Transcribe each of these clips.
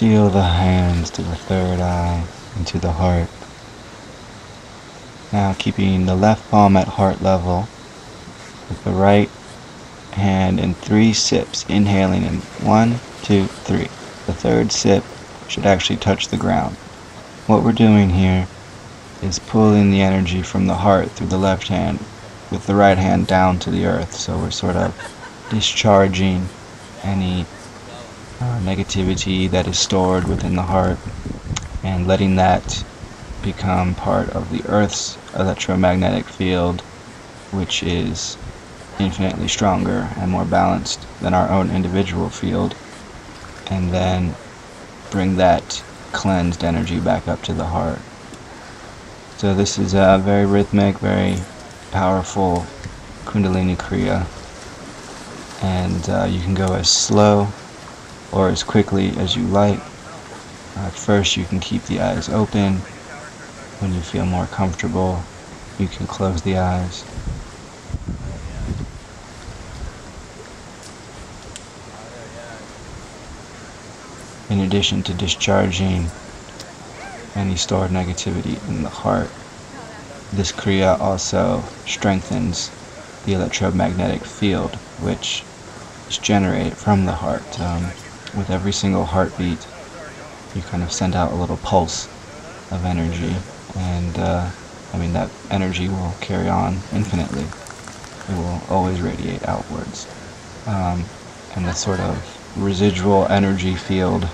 seal the hands to the third eye and to the heart. Now keeping the left palm at heart level with the right hand in 3 sips, inhaling in 1, 2, 3. The third sip should actually touch the ground. What we're doing here is pulling the energy from the heart through the left hand with the right hand down to the earth. So we're sort of discharging any negativity that is stored within the heart and letting that become part of the earth's electromagnetic field, which is infinitely stronger and more balanced than our own individual field, and then bring that cleansed energy back up to the heart. So this is a very rhythmic, very powerful Kundalini Kriya, and you can go as slow or as quickly as you like. At first you can keep the eyes open. When you feel more comfortable, you can close the eyes. In addition to discharging any stored negativity in the heart, this Kriya also strengthens the electromagnetic field, which is generated from the heart. With every single heartbeat, you kind of send out a little pulse of energy, and that energy will carry on infinitely. It will always radiate outwards. And the sort of residual energy field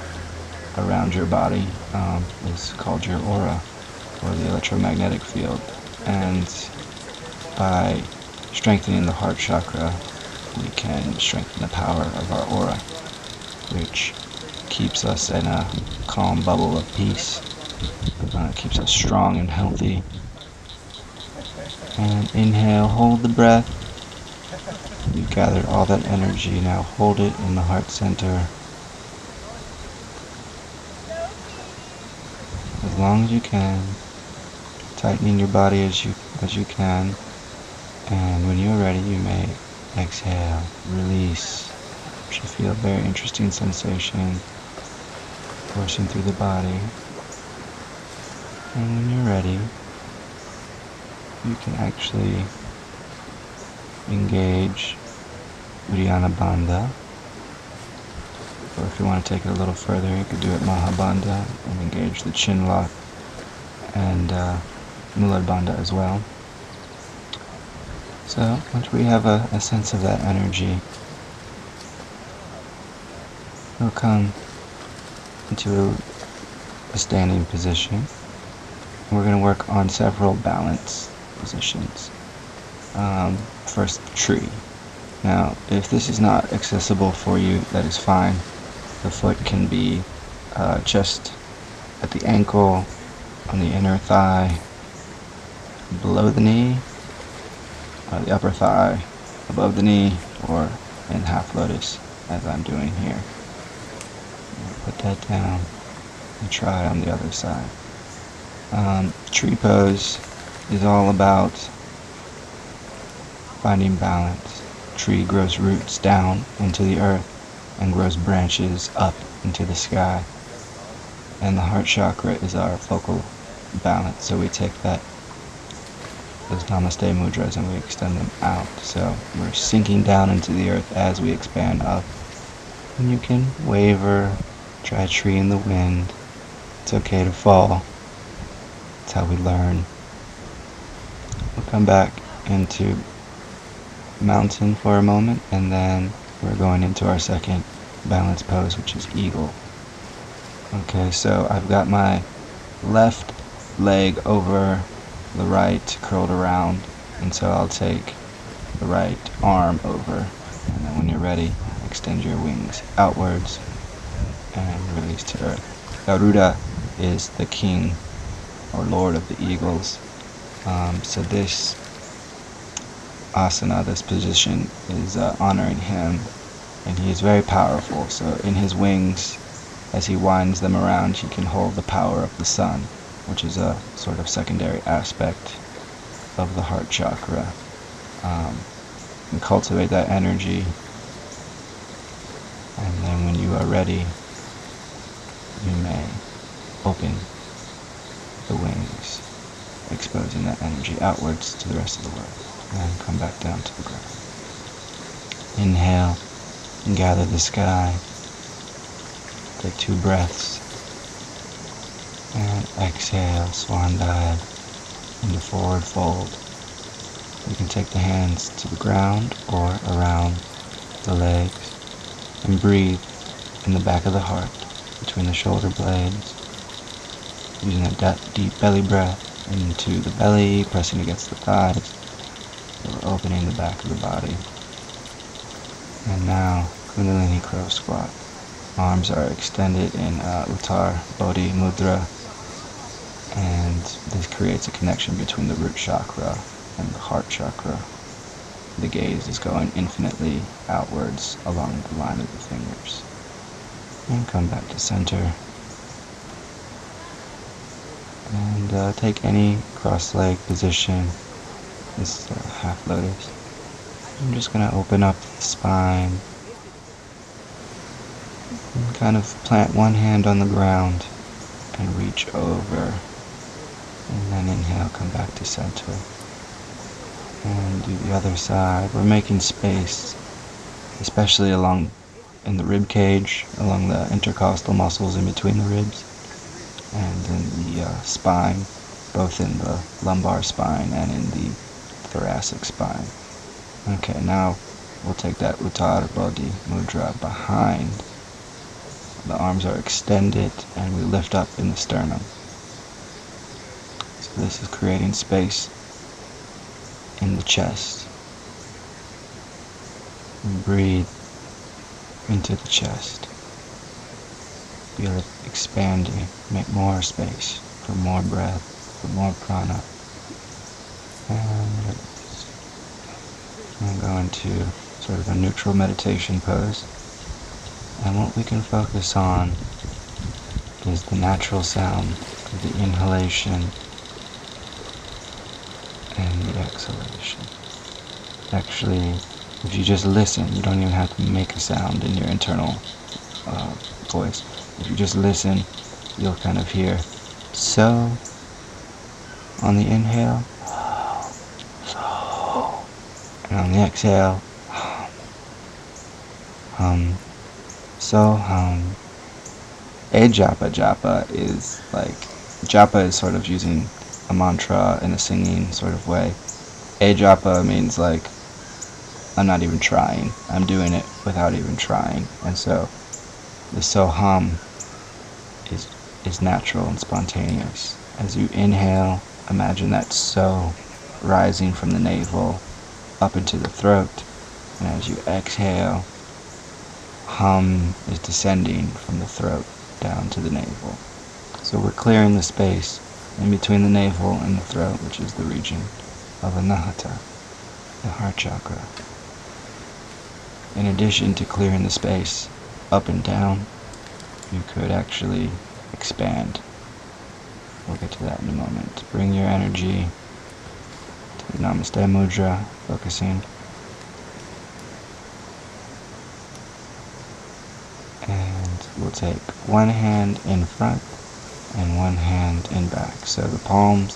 around your body is called your aura, or the electromagnetic field. And by strengthening the heart chakra, we can strengthen the power of our aura, which keeps us in a calm bubble of peace, keeps us strong and healthy. And inhale, hold the breath. You gathered all that energy, now hold it in the heart center as long as you can, tightening your body as you can. And when you're ready, you may exhale, release. You should feel a very interesting sensation coursing through the body. And when you're ready, you can actually engage Uddiyana Bandha, or if you want to take it a little further, you could do it Mahabandha and engage the chin lock and Mulad Bandha as well. So once we have a sense of that energy, we'll come into a standing position. We're going to work on several balance positions. First, tree. Now, if this is not accessible for you, that is fine. The foot can be just at the ankle, on the inner thigh, below the knee, or the upper thigh, above the knee, or in half lotus, as I'm doing here. Put that down and try it on the other side. Tree pose is all about finding balance. Tree grows roots down into the earth and grows branches up into the sky. And the heart chakra is our focal balance. So we take those Namaste mudras and we extend them out. So we're sinking down into the earth as we expand up. And you can waver, try a tree in the wind. It's okay to fall. That's how we learn. We'll come back into mountain for a moment, and then we're going into our second balance pose, which is eagle. Okay, so I've got my left leg over the right, curled around, and so I'll take the right arm over, and then when you're ready, extend your wings outwards and release to earth. Garuda is the king or lord of the eagles. So this asana, this position, is honoring him, and he is very powerful. So in his wings, as he winds them around, he can hold the power of the sun, which is a sort of secondary aspect of the heart chakra. And cultivate that energy, and then when you are ready, you may open the wings, exposing that energy outwards to the rest of the world, and come back down to the ground. Inhale and gather the sky. Take 2 breaths. And exhale, swan dive into forward fold. You can take the hands to the ground or around the legs and breathe in the back of the heart, between the shoulder blades, using a deep belly breath into the belly, pressing against the thighs. So we're opening the back of the body. And now, Kundalini Crow Squat. Arms are extended in Uttar Bodhi Mudra, and this creates a connection between the root chakra and the heart chakra. The gaze is going infinitely outwards along the line of the fingers. And come back to center. And take any cross-leg position. This is half lotus. I'm just going to open up the spine and kind of plant one hand on the ground and reach over. And then inhale, come back to center. And do the other side. We're making space, especially along in the rib cage, along the intercostal muscles in between the ribs, and in the spine, both in the lumbar spine and in the thoracic spine. Okay, now we'll take that Uttar Bodhi Mudra behind. The arms are extended and we lift up in the sternum. So this is creating space in the chest. And breathe into the chest. Feel it expanding. Make more space for more breath, for more prana. And I'm going to sort of a neutral meditation pose. And what we can focus on is the natural sound of the inhalation and the exhalation. Actually, if you just listen, you don't even have to make a sound in your internal voice. If you just listen, you'll kind of hear so on the inhale, so, and on the exhale, so a japa is like, japa is sort of using a mantra in a singing sort of way. A japa means like, I'm not even trying. I'm doing it without even trying. And so the soham is natural and spontaneous. As you inhale, imagine that so rising from the navel up into the throat. And as you exhale, hum is descending from the throat down to the navel. So we're clearing the space in between the navel and the throat, which is the region of Anahata, the heart chakra. In addition to clearing the space up and down, you could actually expand. We'll get to that in a moment. Bring your energy to the Namaste Mudra, focusing. And we'll take one hand in front and one hand in back. So the palms,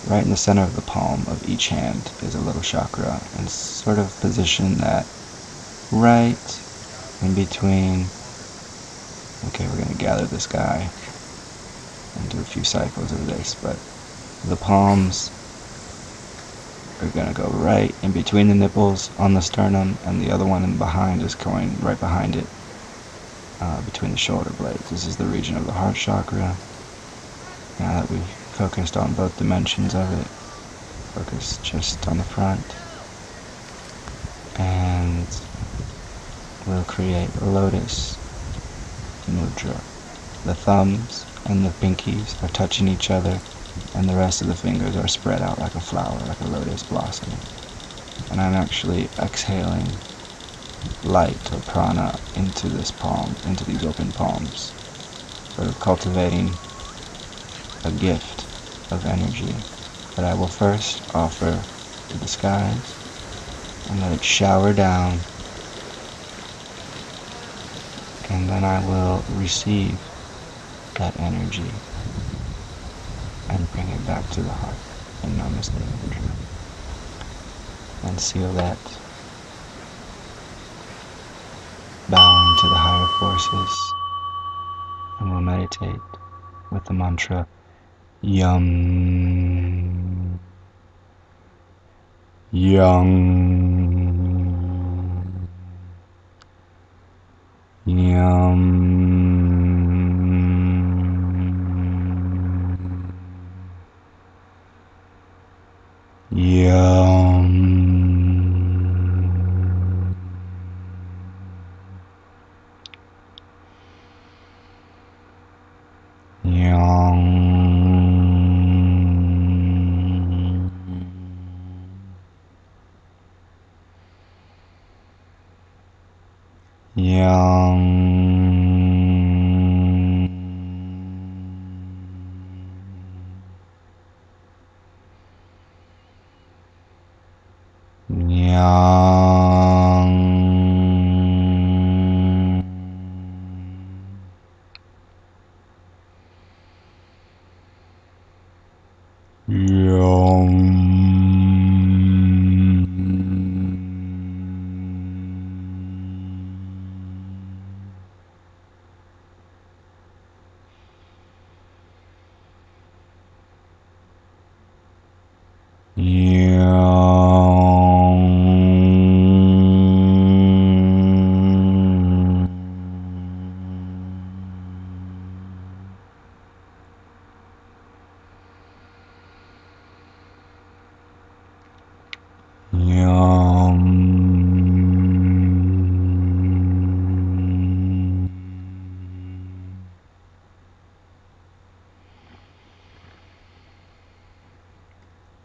right in the center of the palm of each hand is a little chakra, and sort of position that right in between. Okay, we're going to gather this guy and do a few cycles of this, but the palms are going to go right in between the nipples on the sternum, and the other one in behind is going right behind it, between the shoulder blades. This is the region of the heart chakra. Now that we've focused on both dimensions of it, focus just on the front, and we'll create a lotus mudra. The thumbs and the pinkies are touching each other, and the rest of the fingers are spread out like a flower, like a lotus blossom. And I'm actually exhaling light or prana into this palm, into these open palms, sort of cultivating a gift of energy that I will first offer to the skies and let it shower down And then I will receive that energy and bring it back to the heart in Namaste Mudra. And seal that, bowing to the higher forces, and we'll meditate with the mantra Yum, Yum, Yum, Yum, Yum,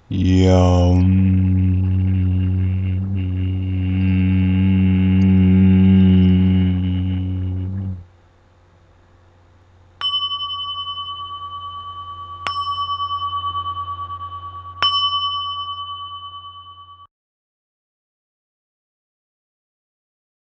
Yum.